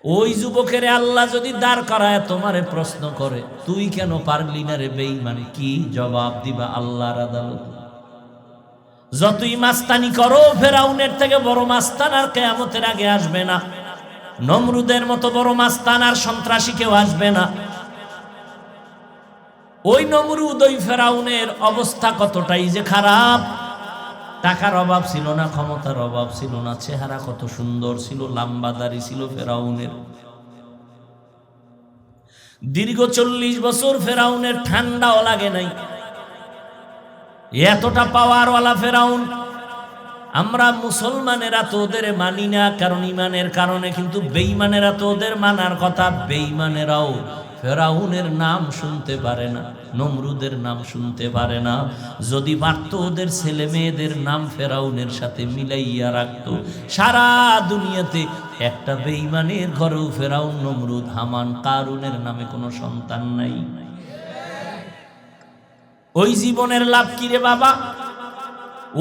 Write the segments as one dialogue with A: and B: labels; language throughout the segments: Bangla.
A: ওই যুবকের আল্লাহ যদি দাঁড় করায় তোমারে প্রশ্ন করে, তুই কেন পারলি না রে বেঈমান, কি জবাব দিবা আল্লাহর আদালতে? যতই মাস্তানি করো, ফেরাউনের থেকে বড় মাস্তান আর কিয়ামতের আগে আসবে না। নমরুদের মতো বড় মাস্তান আর সন্ত্রাসী কেউ আসবে না। ওই নমরুদ, ওই ফেরাউনের অবস্থা কতটাই যে খারাপ। টাকার অভাব ছিল না, ক্ষমতার অভাব ছিল না, চেহারা কত সুন্দর ছিল, লম্বা দাড়ি ছিল ফেরাউনের। দীর্ঘ 40 বছর ফেরাউনের ঠান্ডাও লাগে নাই, এতটা পাওয়ারওয়ালা ফেরাউন। আমরা মুসলমানেরা তো ওদের মানি না, কারণ ইমানের কারণে, কিন্তু বেঈমানেরা তো ওদের মানার কথা। বেঈমানেরাও ফেরাউনের নাম শুনতে পারে না, নমরুদের নাম শুনতে পারে না। যদি পারত ওদের ছেলে মেয়েদের নাম ফেরাউনের সাথে মিলাইয়া রাখত। সারা দুনিয়াতে একটা বেঈমানের ঘরেও ফেরাউন, নমরুদ, হামান, কারুনের নামে কোনো সন্তান নাই। ওই জীবনের লাভ কি রে বাবা?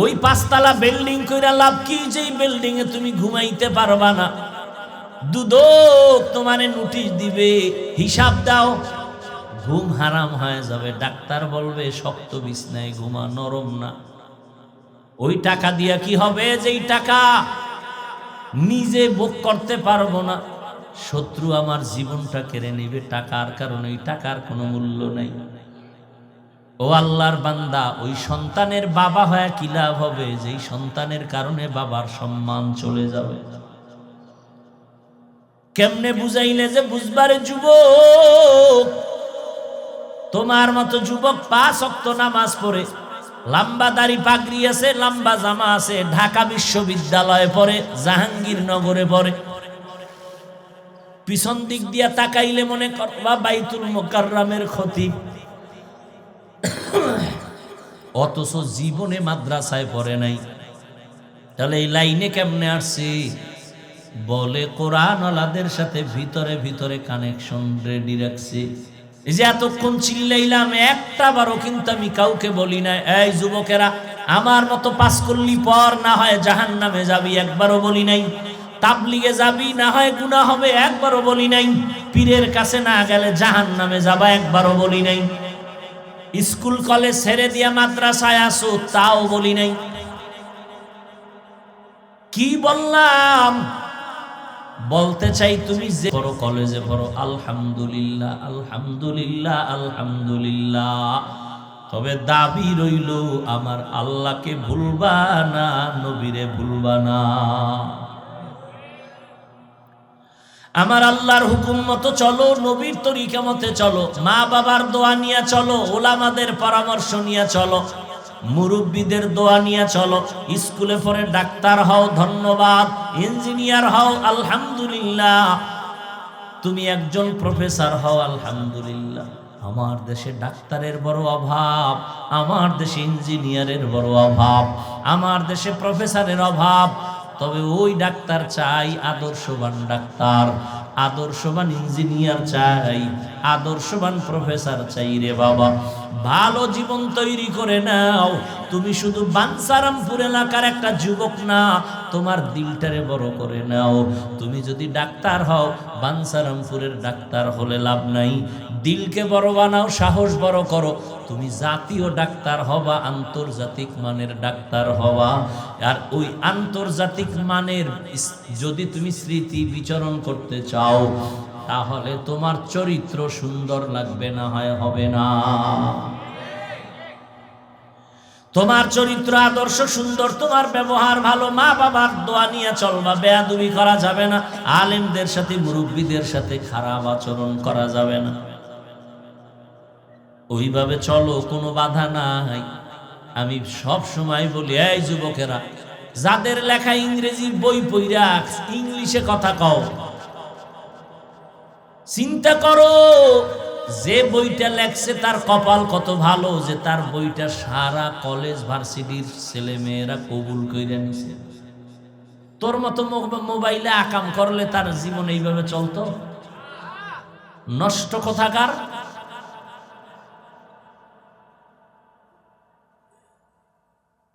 A: ওই 5 তলা বিল্ডিং কইরা লাভ কি, যেই বিল্ডিং এ তুমি ঘুমাইতে পারবা না? দুদক তোমারে নোটিশ দিবে, হিসাব দাও, ঘুম হারাম হয়ে যাবে। ডাক্তার বলবে শক্ত বিছনায় ঘুমা, নরম না। ওই টাকা দিয়া কি হবে, যেই টাকা নিজে ভোগ করতে পারবো না? শত্রু আমার জীবনটা কেড়ে নেবে টাকার কারণে। ওই টাকার কোনো মূল্য নাই। ও আল্লাহর বান্দা, ওই সন্তানের বাবা হয়ে কি লাভ হবে, যেই সন্তানের কারণে বাবার সম্মান চলে যাবে? কেমনে বুঝাইলে যে বুঝবারে যুবক? তোমার মতো যুবক 5 ওয়াক্ত নামাজ পড়ে, লম্বা দাড়ি পাগড়ি আছে, লম্বা জামা আছে, ঢাকা বিশ্ববিদ্যালয়ে পড়ে, জাহাঙ্গীরনগরে পড়ে, পিছন দিক দিয়া তাকাইলে মনে করবা বাইতুল মুকাররমের খতিব, অথচ জীবনে মাদ্রাসায় পড়ে নাই। তাহলে এই লাইনে কেমনে আসছে? বলে কোরআনওয়ালাদের সাথে ভিতরে ভিতরে কানেকশন রেডি রাখছে। এই যে এতক্ষণ চিল্লাইলাম, একটা বারও কিন্তু আমি কাউকে বলি না এই যুবকেরা আমার মতো পাস করলি পর না হয় জাহান্নামে যাবি, একবারও বলি নাই। তাবলিগে যাবি না হয় গুনাহ হবে, একবারও বলি নাই। পীরের কাছে না গেলে জাহান্নামে যাবা, একবারও বলি নাই। স্কুল কলেজ ছেড়ে দিয়া মাদ্রাসায় আসো, তাও বলি নাই। কি বললাম? বলতে চাই তুমি যে পড়ো, কলেজে পড়ো, আলহামদুলিল্লাহ আলহামদুলিল্লাহ আলহামদুলিল্লাহ, তবে দাবি রইল আমার আল্লাহকে ভুলবা না, নবীরে ভুলবা না। আমার আল্লাহর হুকুম মতো চলো, নবীর তরিকা মতে চলো, মা বাবার দোয়া নিয়ে চলো, ওলামাদের পরামর্শ নিয়ে চলো, মুরব্বীদের দোয়া নিয়ে চলো। স্কুলে পড়ে ডাক্তার হও, ধন্যবাদ। ইঞ্জিনিয়ার হও, আলহামদুলিল্লাহ। তুমি একজন প্রফেসর হও, আলহামদুলিল্লাহ। আমার দেশে ডাক্তারের বড় অভাব, আমার দেশে ইঞ্জিনিয়ারের বড় অভাব, আমার দেশে প্রফেসরের অভাব। তবে ওই ডাক্তার চাই আদর্শবান ডাক্তার, আদর্শবান ইঞ্জিনিয়ার চাই, আদর্শবান প্রফেসর চাই রে বাবা। ভালো জীবন তৈরি করে নাও। তুমি শুধু বাঞ্ছারামপুর এলাকার একটা যুবক না, তোমার দিলটারে বড় করে নাও। তুমি যদি ডাক্তার হও, বাঞ্ছারামপুরের ডাক্তার হলে লাভ নাই। দিলকে বড় বানাও, সাহস বড় করো। তুমি জাতীয় ডাক্তার হবা, আন্তর্জাতিক মানের ডাক্তার হবা। আর ওই আন্তর্জাতিক মানের যদি তুমি স্মৃতি বিচরণ করতে চাও, তাহলে তোমার চরিত্র সুন্দর লাগবে, না হয় হবে না। তোমার চরিত্র আদর্শ সুন্দর, তোমার ব্যবহার ভালো, মা বাবার দোয়া নিয়ে চলবা, বেয়াদবি করা যাবে না, আলেমদের সাথে মুরব্বীদের সাথে খারাপ আচরণ করা যাবে না। ওইভাবে চলো, কোনো বাধা নাই। আমি সব সময় বলি, এই যুবকেরা, যাদের লেখা ইংরেজি বই পইরা ইংলিশে কথা কও, চিন্তা করো যে বইটা লেখছে তার কপাল কত ভালো, যে তার বইটা সারা কলেজ ভার্সিটির ছেলে মেয়েরা কবুল কইরা নিছে। তোর মতো মোবাইলে আকাম করলে তার জীবন এইভাবে চলতো? নষ্ট কোথাকার।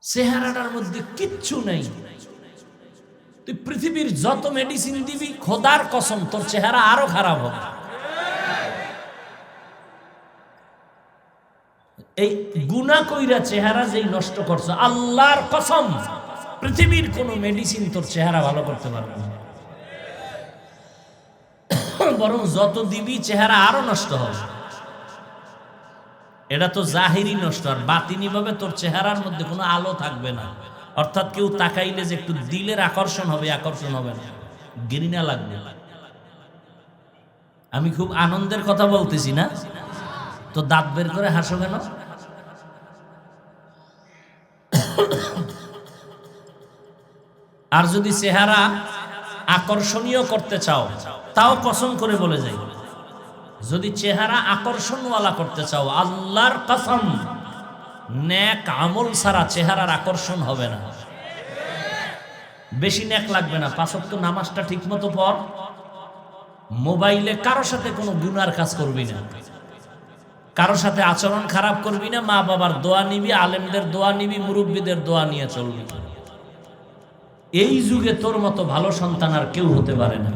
A: চেহারাটার মধ্যে কিচ্ছু নেই, তুই পৃথিবীর যত মেডিসিন দিবি, খোদার কসম তোর চেহারা আরো খারাপ হবে। এই গুনাহ কইরা চেহারা যেই নষ্ট করছো, আল্লাহর কসম পৃথিবীর কোন মেডিসিন তোর চেহারা ভালো করতে পারবে না, বরং যত দিবি চেহারা আরো নষ্ট হবে। এটা তো জাহিরি নষ্ট, আর বাতিনি ভাবে তোর চেহারার মধ্যে কোনো আলো থাকবে না। অর্থাৎ কেউ তাকাইলে যে একটু দিলের আকর্ষণ হবে, আকর্ষণ হবে না, ঘৃণা লাগবে। আমি খুব আনন্দের কথা বলতেছি না তো দাঁত বের করে হাসো কেন? আর যদি চেহারা আকর্ষণীয় করতে চাও, তাও কসম করে বলে যাই, যদি চেহারা আকর্ষণওয়ালা করতে চাও, আল্লাহর কসম নেক আমল ছাড়া চেহারার আকর্ষণ হবে না। বেশি নেক লাগবে না, 5 ওয়াক্ত নামাজটা ঠিক মতো পড়, মোবাইলে কারোর সাথে কোনো গুনার কাজ করবি না, কারোর সাথে আচরণ খারাপ করবি না, মা বাবার দোয়া নিবি, আলেমদের দোয়া নিবি, মুরব্বীদের দোয়া নিয়ে চলবি। এই যুগে তোর মতো ভালো সন্তান আর কেউ হতে পারে না।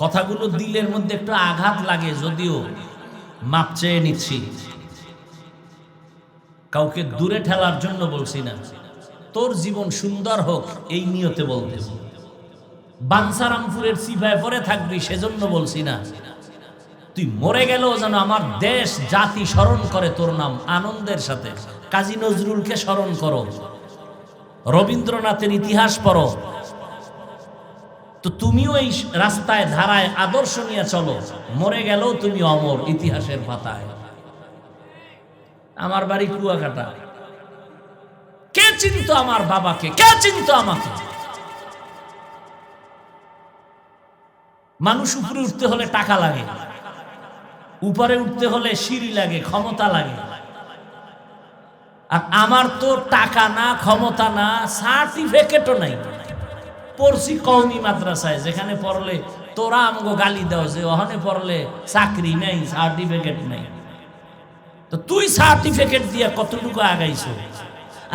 A: কথাগুলো দিলের মধ্যে একটু আঘাত লাগে, যদিও মাপ চেয়ে নিচ্ছি, কাউকে দূরে ঠেলার জন্য বলছি না, তোর জীবন সুন্দর হোক এই নিয়তে বলতেছি। বাঞ্ছারামপুরের সিপাহে পরে থাকবি সেজন্য বলছি না, তুই মরে গেলেও যেন আমার দেশ জাতি স্মরণ করে তোর নাম আনন্দের সাথে। কাজী নজরুলকে স্মরণ করো, রবীন্দ্রনাথের ইতিহাস পড়ো, তো তুমিও এই রাস্তায় ধারায় আদর্শ নিয়ে চলো, মরে গেলেও তুমি অমর ইতিহাসের পাতায়। আমার বাড়ি কুয়াকাটা, কে চিনতো আমার বাবাকে, কে চিনতো আমাকে? মানুষ উপরে উঠতে হলে টাকা লাগে, উপরে উঠতে হলে সিঁড়ি লাগে, ক্ষমতা লাগে। আর আমার তো টাকা না, ক্ষমতা না, সার্টিফিকেটও নাই। পড়ছি কওমি মাদ্রাসায়, যেখানে পড়লে তোরা আমগো গালি দাও যে ওখানে পড়লে চাকরি নেই, সার্টিফিকেট নেই। তো তুই সার্টিফিকেট দিয়ে কতটুকু আগাইছো,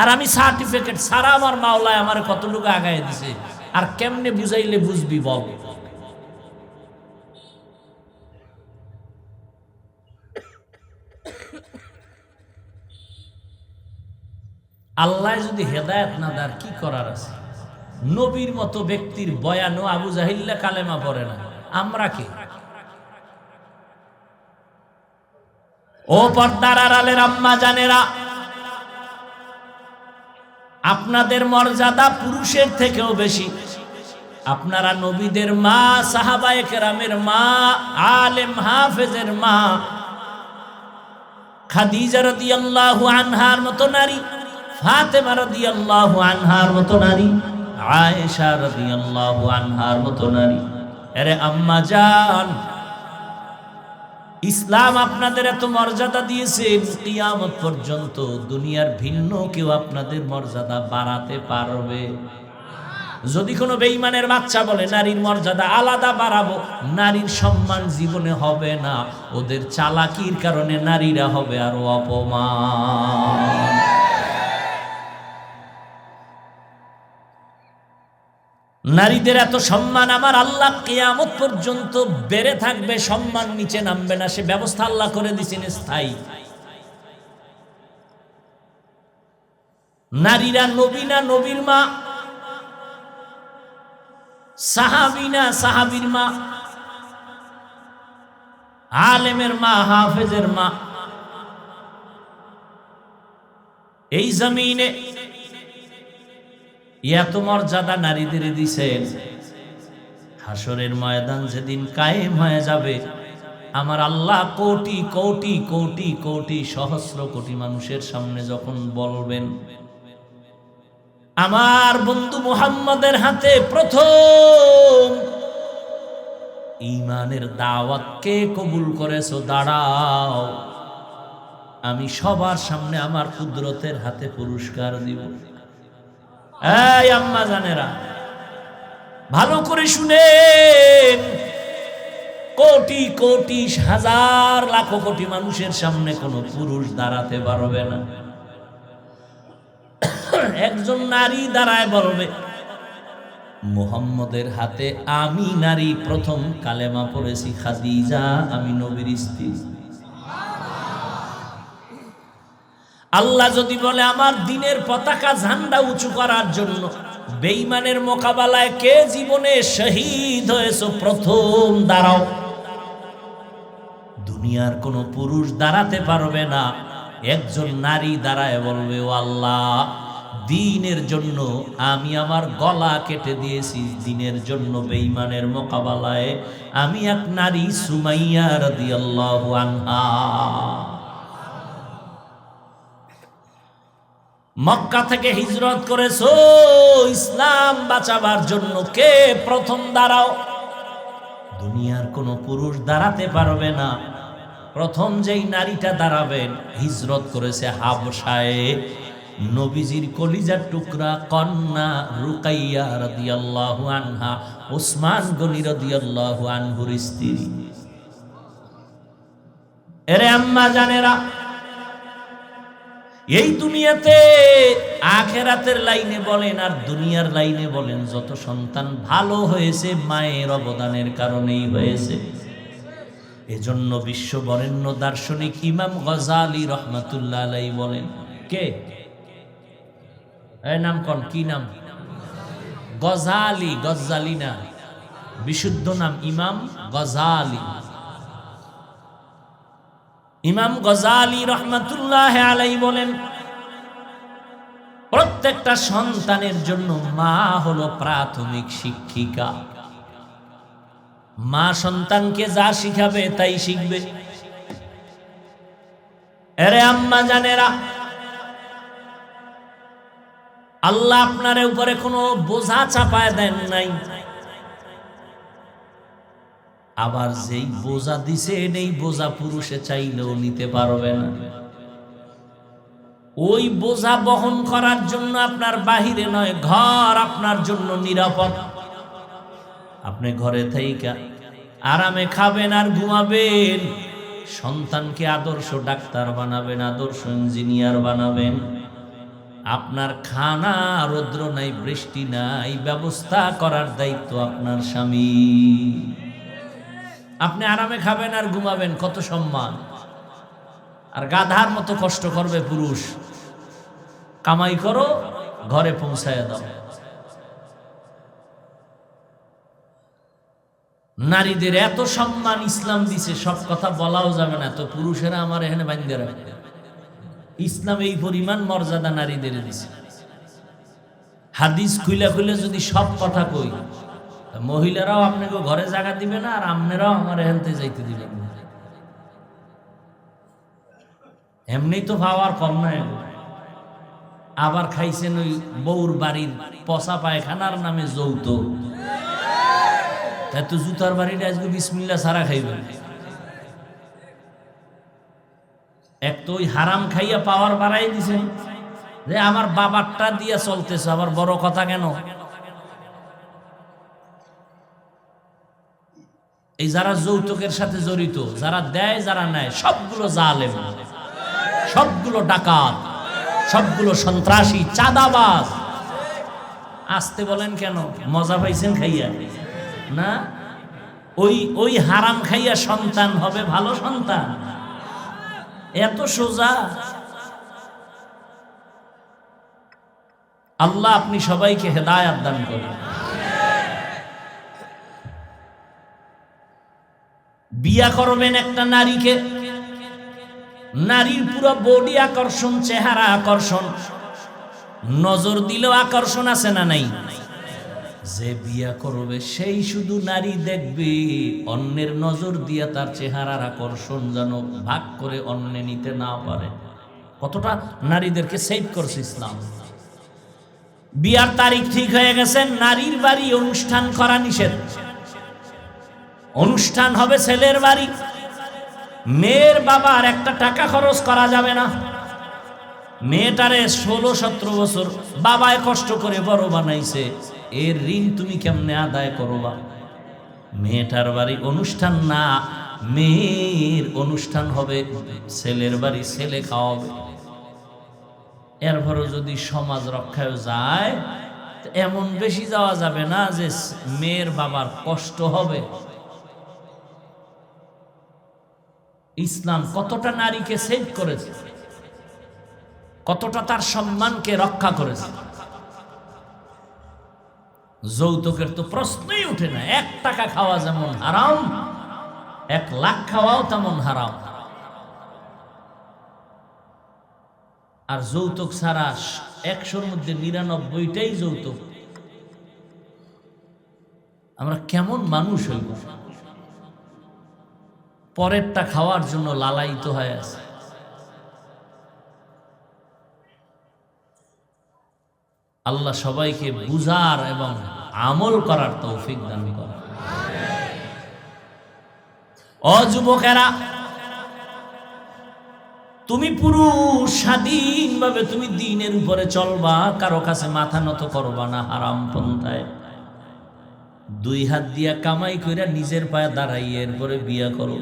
A: আর আমি সার্টিফিকেট ছাড়া আমার মাওলায় আমার কতটুকু আগাই দিছে, আর কেমনে বুঝাইলে বুঝবি বল? আল্লাহ যদি হেদায়েত না দেয় কি করার আছে? নবীর মতো ব্যক্তির বয়ানও আবু জাহিল্লা কালেমা পড়ে না, আমরা কি? ও পর্দার আড়ালের আম্মা জানেরা, আপনাদের মর্যাদা পুরুষের থেকেও বেশি। আপনারা নবীদের মা, সাহাবায়ে কেরামের মা, আলেম হাফেজের মা, খাদিজা রাদিয়াল্লাহু আনহার মতো নারী, ফাতেমা রাদিয়াল্লাহু আনহার মতো নারী, আয়েশা রাদিয়াল্লাহু আনহার মতো নারী। আরে আম্মা জান, ইসলাম আপনাদের এত মর্যাদা দিয়েছে, কিয়ামত পর্যন্ত দুনিয়ার ভিন্ন কেউ আপনাদের মর্যাদা বাড়াতে পারবে? যদি কোনো বেঈমানের বাচ্চা বলে নারীর মর্যাদা আলাদা বাড়াবো, নারীর সম্মান জীবনে হবে না, ওদের চালাকির কারণে নারীরা হবে আরো অপমান। নারীদের এত সম্মান আমার আল্লাহ কিয়ামত পর্যন্ত বেড়ে থাকবে, সম্মান নিচে নামবে না, সে ব্যবস্থা আল্লাহ করে দিয়েছেন স্থায়ী। নারীরা নবী না নবীর মা, সাহাবী না সাহাবীর মা, আলেমের মা, হাফেজের মা। এই জমিনে এত মর্যাদা নারীদের দিছেন, হাসরের ময়দান যেদিন কায়েম হয়ে যাবে, আমার আল্লাহ কোটি কোটি কোটি কোটি সহস্র কোটি মানুষের সামনে যখন বলবেন, আমার বন্ধু মুহাম্মদের হাতে প্রথম ঈমানের দাওয়াত কে কবুল করেছো, দাঁড়াও, আমি সবার সামনে আমার কুদরতের হাতে পুরস্কার দিব। এই আম্মা জানেরা, ভালো করে শুনেন, কোটি কোটি হাজার লাখ কোটি মানুষের সামনে কোনো পুরুষ দাঁড়াতে পারবে না। একজন নারী দাঁড়ায় বলবে, মুহাম্মদের হাতে আমি নারী প্রথম কালেমা পড়েছি, খাদিজা, আমি নবীর স্ত্রী। আল্লাহ যদি বলে আমার দ্বীনের পতাকা ঝান্ডা উঁচু করার জন্য বেঈমানের মোকাবেলায় কে জীবনে শহীদ হয়েছে প্রথম দাঁড়াও, দুনিয়ার কোন পুরুষ দাঁড়াতে পারবে না, একজন নারী দাঁড়ায় বলবে, ও আল্লাহ, দ্বীনের জন্য আমি আমার গলা কেটে দিয়েছি, দ্বীনের জন্য বেঈমানের মোকাবেলায় আমি এক নারী সুমাইয়া রাদিয়াল্লাহু আনহা। মক্কা থেকে হিজরত করেছো ইসলাম বাঁচাবার জন্য, কে প্রথম দাঁড়াও, দুনিয়ার কোন পুরুষ দাঁড়াতে পারবে না, প্রথম যেই নারীটা দাঁড়াবেন হিজরত করেছে হাবশায়, নবীজির কলিজার টুকরা কন্যা রুকাইয়া রাদিয়াল্লাহু আনহা, ওসমান গনি রাদিয়াল্লাহু আনহুর স্ত্রী। এরে আম্মা জানেরা, এই দুনিয়াতে আখেরাতের লাইনে বলেন আর দুনিয়ার লাইনে বলেন, যত সন্তান ভালো হয়েছে মায়ের অবদানের কারণেই হয়েছে। এজন্য বিশ্ব বরেণ্য দার্শনিক ইমাম গজালি রহমাতুল্লাহ আলাইহি বলেন, কে এই নাম কোন, কি নাম? গজালি, গজালি না, বিশুদ্ধ নাম ইমাম গজালি। ইমাম গজালি রহমাতুল্লাহ আলাইহি বলেন, প্রত্যেকটা সন্তানের জন্য মা হলো প্রাথমিক শিক্ষিকা। মা সন্তানকে যা শিখাবে তাই শিখবে। এরে আম্মা জানেরা, আল্লাহ আপনার উপরে কোনো বোঝা চাপায় দেন নাই, আবার যেই বোঝা দিছে এই বোঝা পুরুষে চাইলেও নিতে পারবে না। ওই বোঝা বহন করার জন্য আপনার বাহিরে নয়, ঘর আপনার জন্য নিরাপদ। আপনি ঘরে থাইকা আরামে খাবেন আর ঘুমাবেন, সন্তানকে আদর্শ ডাক্তার বানাবেন, আদর্শ ইঞ্জিনিয়ার বানাবেন। আপনার খানা রৌদ্র নাই, বৃষ্টি নাই, ব্যবস্থা করার দায়িত্ব আপনার স্বামী। আপনি আরামে খাবেন আর ঘুমাবেন, কত সম্মান। আর গাধার মতো কষ্ট করবে পুরুষ, কামাই করো, ঘরে পৌঁছায় দাও। নারীদের এত সম্মান ইসলাম দিছে, সব কথা বলাও যাবে না, তো পুরুষেরা আমার এখানে বান্ধে রাখে। ইসলাম এই পরিমাণ মর্যাদা নারীদের দিছে। হাদিস খুলে খুলে যদি সব কথা কই, মহিলারাও আপনাকে ঘরে জায়গা দিবে না, আর আপনারাও আমার এখানতে যাইতে দিবেন না। এমনি তো পাওয়ার কম নাই, আবার খাইছেন ওই বউর বাড়ির পচা পায়খানার নামে যৌতুক। এত জুতার বাড়িটা আজকে বিসমিল্লাহ সারা খাইবেন। এক তো ওই হারাম খাইয়া পাওয়ার বাড়াই দিছেন, যে আমার বাবারটা দিয়া চলতেছে, আবার বড় কথা কেন? এই যারা যৌতুকের সাথে জড়িত, যারা দেয় যারা নেয়, সবগুলো জালেম, সবগুলো ডাকাত, সবগুলো সন্ত্রাসী, চাঁদাবাজ। আসতে বলেন কেন? মজা পাইছেন খাইয়া না? ওই হারাম খাইয়া সন্তান হবে ভালো সন্তান? এত সোজা? আল্লাহ আপনি সবাইকে হেদায়েত দান করুন। বিয়া করবেন একটা নারীকে, নারীর পুরো বডি আকর্ষণ, চেহারা আকর্ষণ, নজর দিলেও আকর্ষণ আছে না নাই? যে বিয়া করবে সেই শুধু নারী দেখবে, অন্যের নজর দিয়া তার চেহারার আকর্ষণ যেন ভাগ করে অন্য নিতে না পারে। কতটা নারীদেরকে সেভ করছে ইসলাম। বিয়ার তারিখ ঠিক হয়ে গেছে, নারীর বাড়ি অনুষ্ঠান করা নিষেধ। অনুষ্ঠান হবে ছেলের বাড়ি, মেয়ের বাবার একটা টাকা খরচ করা যাবে না। মেয়েটারে 16-17 বছর বাবায় কষ্ট করে বড় বানাইছে, এর ঋণ তুমি কেমনে আদায় করবা? মেয়েটার বাড়ি অনুষ্ঠান না, মেয়ের অনুষ্ঠান হবে ছেলের বাড়ি, ছেলে খাওয়াবে। এরপরও যদি সমাজ রক্ষায় যায়, এমন বেশি যাওয়া যাবে না যে মেয়ের বাবার কষ্ট হবে। ইসলাম কতটা নারীকে সেভ করেছে, কতটা তার সম্মানকে রক্ষা করেছে। যৌতুকের তো প্রশ্নই উঠে না। 1 টাকা খাওয়া যেমন হারাম, 1 লাখ খাওয়াও তেমন হারাম। আর যৌতুক ছাড়া 100-র মধ্যে 99টাই যৌতুক। আমরা কেমন মানুষ হইব? পরেরটা খাওয়ার জন্য লালায়িত হয়ে আছে। আল্লাহ সবাইকে বুঝার এবং আমল করার তৌফিক দান করেন। ও যুবকেরা, তুমি পুরুষ, স্বাধীনভাবে তুমি দ্বীনের উপরে চলবা, কারো কাছে মাথা নত করবা না হারাম পন্থায়। 2 হাত দিয়া কামাই কইরা নিজের পায়ে দাঁড়াইয়ে এরপরে বিয়া করো,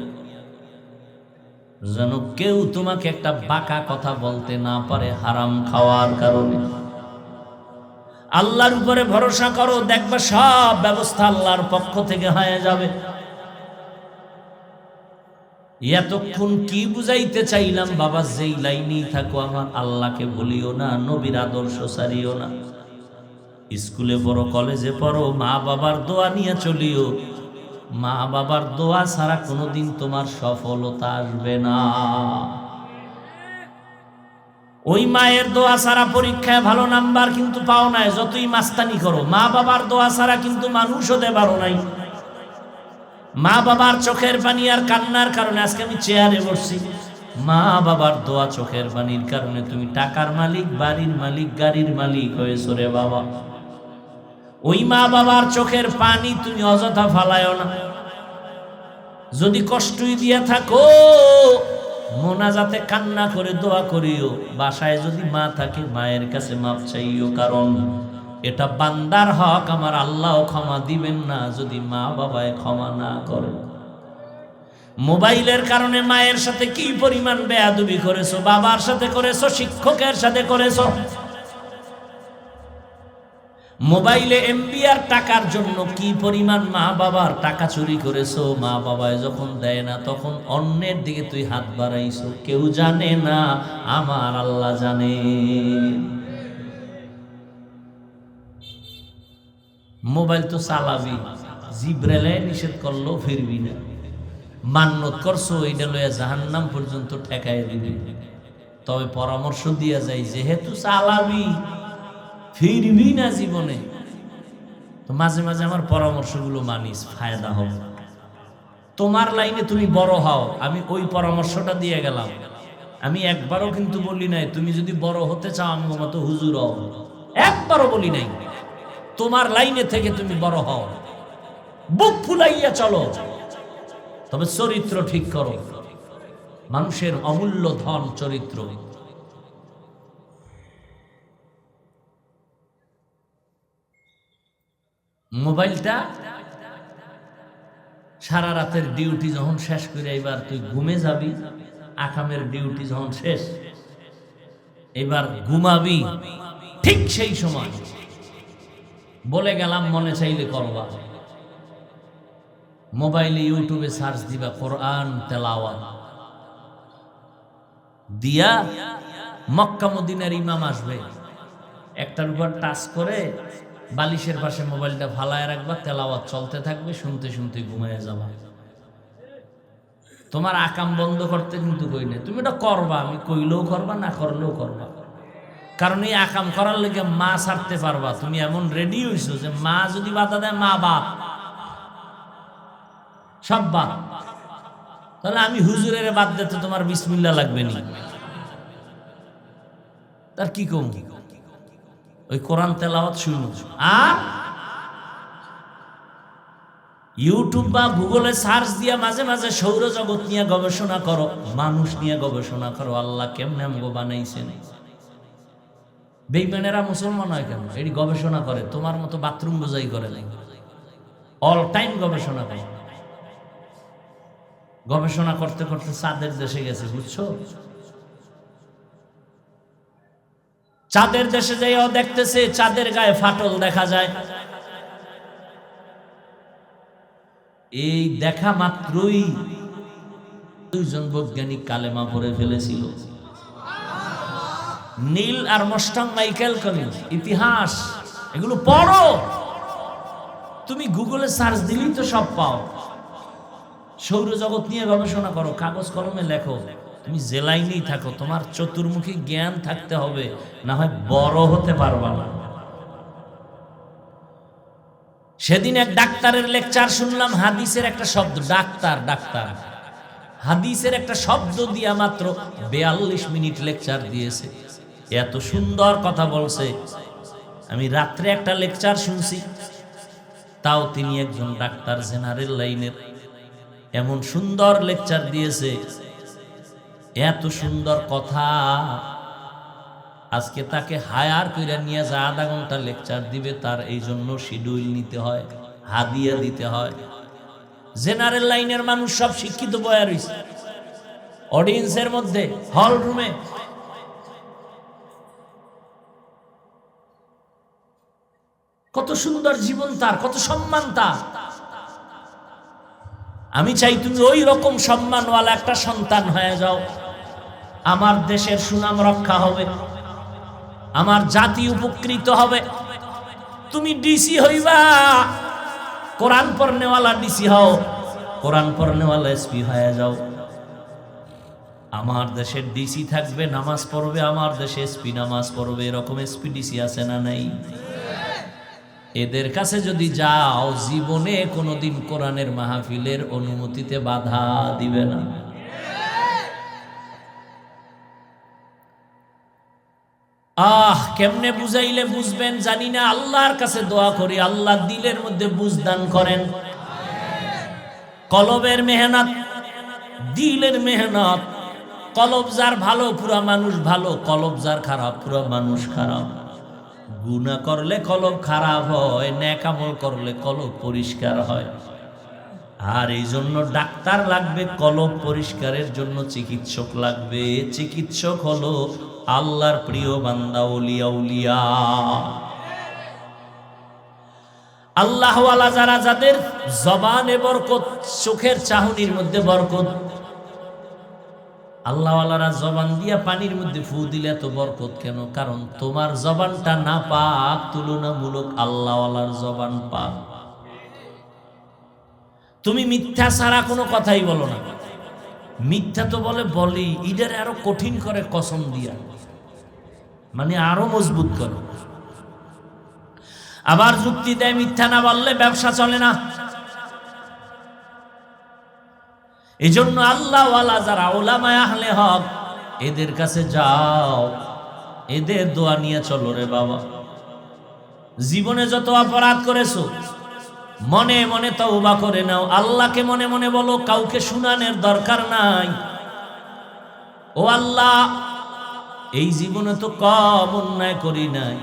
A: যেন কেউ তোমাকে একটা বাঁকা কথা বলতে না পারে হারাম খাওয়ার কারণে। আল্লাহর উপরে ভরসা করো, দেখবা সব ব্যবস্থা আল্লাহর পক্ষ থেকে হয়ে যাবে। এতক্ষণ কি বুঝাইতে চাইলাম বাবা, যেই লাইনেই থাকো আমার আল্লাহকে বলিও না, নবীর আদর্শ ছাড়িও না। স্কুলে পড়ো, কলেজে পড়ো, মা বাবার দোয়া নিয়ে চলিও। মা বাবার দোয়া ছাড়া কোনোদিন তোমার সফলতা আসবে না। ওই মায়ের দোয়া ছাড়া পরীক্ষায় ভালো নাম্বার কিন্তু পাও নাই, যতই মাস্তানি করো। মা বাবার দোয়া ছাড়া কিন্তু মানুষ হতে পারো নাই। মা বাবার চোখের পানি আর কান্নার কারণে আজকে আমি চেয়ারে বসছি। মা বাবার দোয়া চোখের পানির কারণে তুমি টাকার মালিক, বাড়ির মালিক, গাড়ির মালিক হয়েছো রে বাবা। ওই মা বাবার চোখের পানি তুমি অযথা ফালায়ও না। যদি কষ্টই দিয়া থাকো, মোনাজাতে কান্না করে দোয়া করিও। বাসায় যদি মা থাকে, মায়ের কাছে মাপ চাইও, কারণ এটা বান্দার হক, আমার আল্লাহ ক্ষমা দিবেন না যদি মা বাবায় ক্ষমা না করে। মোবাইলের কারণে মায়ের সাথে কি পরিমাণ বেয়াদবি করেছো, বাবার সাথে করেছো, শিক্ষকের সাথে করেছো। মোবাইলে এমবি আর টাকার জন্য কি পরিমাণ মা বাবার টাকা চুরি করেছো। মা বাবায় যখন দেয় না তখন অন্যের দিকে তুই হাত বাড়াইছো। কেউ জানে না, আমার আল্লাহ জানে। মোবাইল তো চালাবি, জিব্রাইলে নিষেধ করলো ফিরবি না। মান্নত করছো, এইটা লইয়া জাহান্নাম পর্যন্ত ঠেকায় দিবি। তবে পরামর্শ দিয়া যায়, যেহেতু চালাবি, ফিরবি না জীবনে, তো মাঝে মাঝে আমার পরামর্শগুলো মানিস, ফায়দা হবে। তোমার লাইনে তুমি বড় হও, আমি ওই পরামর্শটা দিয়ে গেলাম। আমি একবারও কিন্তু বলি নাই তুমি যদি বড় হতে চাও আমার মতো হুজুর হও, একবারও বলি নাই। তোমার লাইনে থেকে তুমি বড় হও, বুক ফুলাইয়া চলো, তবে চরিত্র ঠিক করো। মানুষের অমূল্য ধন চরিত্র। মোবাইলটা সারা রাতের ডিউটি যখন শেষ করে এবার তুই ঘুমে যাবি, আকামের ডিউটি যখন শেষ, এবার ঘুমাবি, ঠিক সেই সময় বলে গেলাম মনে চাইলে করবা, মোবাইলে ইউটিউবে সার্চ দিবা কোরআন তেলাওয়াত দিয়া, মক্কা মদিনার ইমাম আসবে, একটার উপর টাচ করে বালিশের পাশে মোবাইলটা ফালায় রাখবা, তেলাওয়াত চলতে থাকবে, শুনতে শুনতে ঘুমিয়ে যাবা। তোমার আকাম বন্ধ করতে কিন্তু কই না, তুমি এটা করবা, আমি কইলেও করবা, না করলেও করবা। কারণ এই আকাম করার লেগে মা ছাড়তে পারবা, তুমি এমন রেডি হইছো যে মা যদি বাধা দেয়, মা বাপ সব বাদ। তাহলে আমি হুজুরের বাদ দিতে তোমার বিসমিল্লাহ লাগবে না, তার কি কম, ওই কোরআন তেলাওয়াত শুনো। আর ইউটিউব বা গুগলে সার্চ দিয়া মাঝে মাঝে সৌরজগৎ নিয়ে গবেষণা করো, মানুষ নিয়ে গবেষণা করো, আল্লাহ কেমনে আমগো বানাইছেন। বেঈমানেরা মুসলমান হয় কেন? এটি গবেষণা করে, তোমার মতো বাথরুম বোঝাই করে নাই, অল টাইম গবেষণা করে। গবেষণা করতে করতে চাঁদের দেশে গেছে, বুঝছো? চাঁদের দেশে যাইও দেখতেছে চাঁদের গায়ে ফাটল দেখা যায়। এই দেখা মাত্রই দুইজন বৈজ্ঞানিক কালেমা পড়ে ফেলেছিল, নীল আর মস্টাং মাইকেল কলিন্স। ইতিহাস এগুলো পড়ো, তুমি গুগলে সার্চ দিলেই তো সব পাও। সৌরজগৎ নিয়ে গবেষণা করো, কাগজ কলমে লেখো। তুমি যে লাইনেই থাকো, তোমার চতুর্মুখী জ্ঞান থাকতে হবে, না হয় বড় হতে পারবা না। সেদিন এক ডাক্তারের লেকচার শুনলাম, হাদিসের একটা শব্দ, ডাক্তার হাদিসের একটা শব্দ দিয়া মাত্র 42 মিনিট লেকচার দিয়েছে। এত সুন্দর কথা বলছে। আমি রাত্রে একটা লেকচার শুনছি, তাও তিনি একজন ডাক্তার, জেনারেল লাইনের। এমন সুন্দর লেকচার দিয়েছে, এত সুন্দর কথা। আজকে তাকে হায়ার করে নিয়ে যা আধা ঘন্টা লেকচার দিবে, তার এই জন্য শিডিউল নিতে হয়, হাদিয়া দিতে হয়। জেনারেল লাইনের মানুষ সব শিক্ষিত বয়া রয়েছে অডিয়েন্সের মধ্যে, হল রুমে। কত সুন্দর জীবন তার, কত সম্মান তার। আমি চাই তুমি ওই রকম সম্মানওয়ালা একটা সন্তান হয়ে যাও। আমার দেশের সুনাম রক্ষা হবে, আমার জাতি উপকৃত হবে। তুমি ডিসি হইবা, কোরআন পড়নেওয়ালা ডিসি হও, কোরআন পড়নেওয়ালা এসপি হয়ে যাও। আমার দেশের ডিসি থাকবে, নামাজ পড়বে, আমার দেশে এসপি নামাজ পড়বে। এরকম এসপি ডিসি আছে না নাই? এদের কাছে যদি যাও, জীবনে কোনোদিন কোরআনের মাহফিলের অনুমতিতে বাধা দিবে না। কেমনে বুঝাইলে বুঝবেন জানি না। আল্লাহর কাছে দোয়া করি, আল্লাহ দিলের মধ্যে বুঝ দান করেন। কলবের মেহনত, দিলের মেহনত। কলব যার ভালো, পুরা মানুষ ভালো। কলব যার খারাপ, পুরা মানুষ খারাপ। গুনাহ করলে কলব খারাপ হয়, নেক আমল করলে কলব পরিষ্কার হয়। আর এই জন্য ডাক্তার লাগবে, কলব পরিষ্কারের জন্য চিকিৎসক লাগবে। চিকিৎসক হলো আল্লাহর প্রিয় বান্দা, ওলিয়া উলিয়া। আল্লাহওয়ালা যারা, যাদের জবানে বরকত, চোখের চাহনির মধ্যে বরকত। আল্লাহওয়ালারা জবান দিয়া পানির মধ্যে ফু দিলে এত বরকত কেন? কারণ তোমার জবানটা না পাক, তুলনামূলক আল্লাহওয়ালার জবান পাক। তুমি মিথ্যা ছাড়া কোনো কথাই বলো না। মিথ্যা তো বলি, ইডারে আরো কঠিন করে কসম দিয়া, মানে আরো মজবুত করো। আবার যুক্তি দেয়, মিথ্যা না বললে ব্যবসা চলে না। এই জন্য আল্লাহওয়ালা যারা, উলামায়ে আহলে হক, এদের কাছে যাও, এদের দোয়া নিয়ে চলো রে বাবা। জীবনে যত অপরাধ করেছো, মনে মনে তওবা করে নাও। আল্লাহকে মনে মনে বলো, কাউকে শুনানোর দরকার নাই। ও আল্লাহ, এই জীবনে তো কম অন্যায় করি নাই।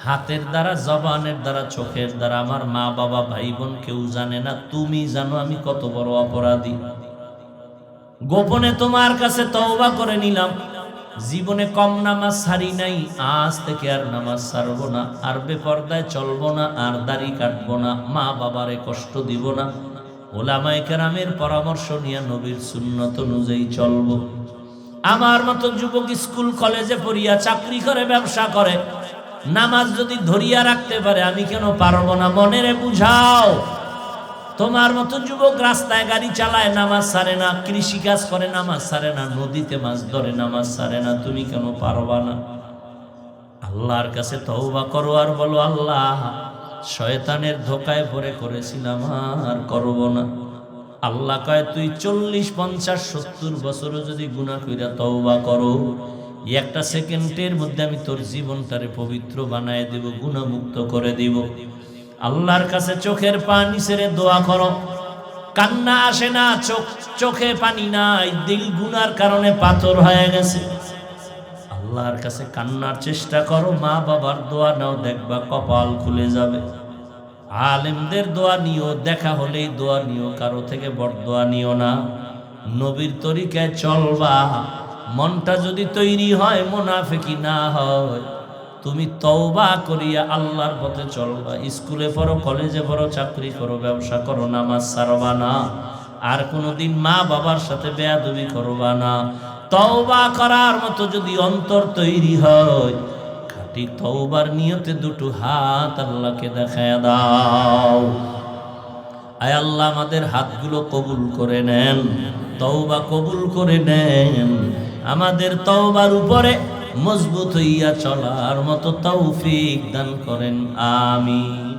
A: হাতের দ্বারা, জবানের দ্বারা, চোখের দ্বারা। আমার মা বাবা ভাই বোন কেউ জানে না, তুমি জানো আমি কত বড় অপরাধী। গোপনে তোমার কাছে তওবা করে নিলাম। জীবনে কম নামাজ ছাড়ি নাই, আজ থেকে আর নামাজ ছাড়বো না, আর বেপরদায় চলবো না, আর দাড়ি কাটবো না, মা বাবারে কষ্ট দিব না। ওলামায়ে কেরামের পরামর্শ নিয়ে নবীর সুন্নত অনুযায়ী চলবো। আমার মতো যুবক স্কুল কলেজে পড়িয়া, চাকরি করে, ব্যবসা করে, নামাজ যদি ধরিয়া রাখতে পারে, আমি কেন পারবো না? মনেরে বুঝাও। তোমার মতো যুবক রাস্তায় গাড়ি চালায়, নামাজ ছাড়ে না, কৃষি কাজ করে, নামাজ ছাড়ে না, নদীতে মাছ ধরে, নামাজ ছাড়ে না, তুমি কেন পারবা না? আল্লাহর কাছে তওবা করো আর বলো, আল্লাহ শয়তানের ধোকায় পড়ে করেছিলাম, আর করব না। আল্লাহ কয়, তুই 40, 50, 70 বছরও যদি গুনাহ কইরা তওবা করো, একটা সেকেন্ডের মধ্যে আমি তোর জীবনটারে পবিত্র বানায় দেব, গুনাহমুক্ত করে দিব। আল্লাহর কাছে চোখের পানি ছেড়ে দোয়া করো। কান্না আসে না, চোখে পানি নাই, দিল গুনার কারণে পাথর হয়ে গেছে। আল্লাহর কাছে কান্নার চেষ্টা করো, মা বাবার দোয়া নাও, দেখবা কপাল খুলে যাবে। আলেমদের দোয়া নিও, দেখা হলেই দোয়া নিও, কারো থেকে বরদোয়া নিও না। নবীর তরিকায় চলবা। মনটা যদি তৈরি হয়, মুনাফিকি না হয়, তুমি তওবা করিয়া আল্লাহর পথে চলবা। স্কুলে পড়ো, কলেজে পড়ো, চাকরি করো, ব্যবসা করো, নামাজ ছাড়বা না। আর কোনোদিন মা বাবার সাথে বেয়াদবি করবা না। তওবা করার মতো যদি অন্তর তৈরি হয়, খাঁটি তওবার নিয়তে দুটো হাত আল্লাহকে দেখায় দাও। আয় আল্লাহ, আমাদের হাতগুলো কবুল করে নেন, তওবা কবুল করে নেন। আমাদের তওবার উপরে মজবুত হইয়া চলার মতো তৌফিক দান করেন। আমিন।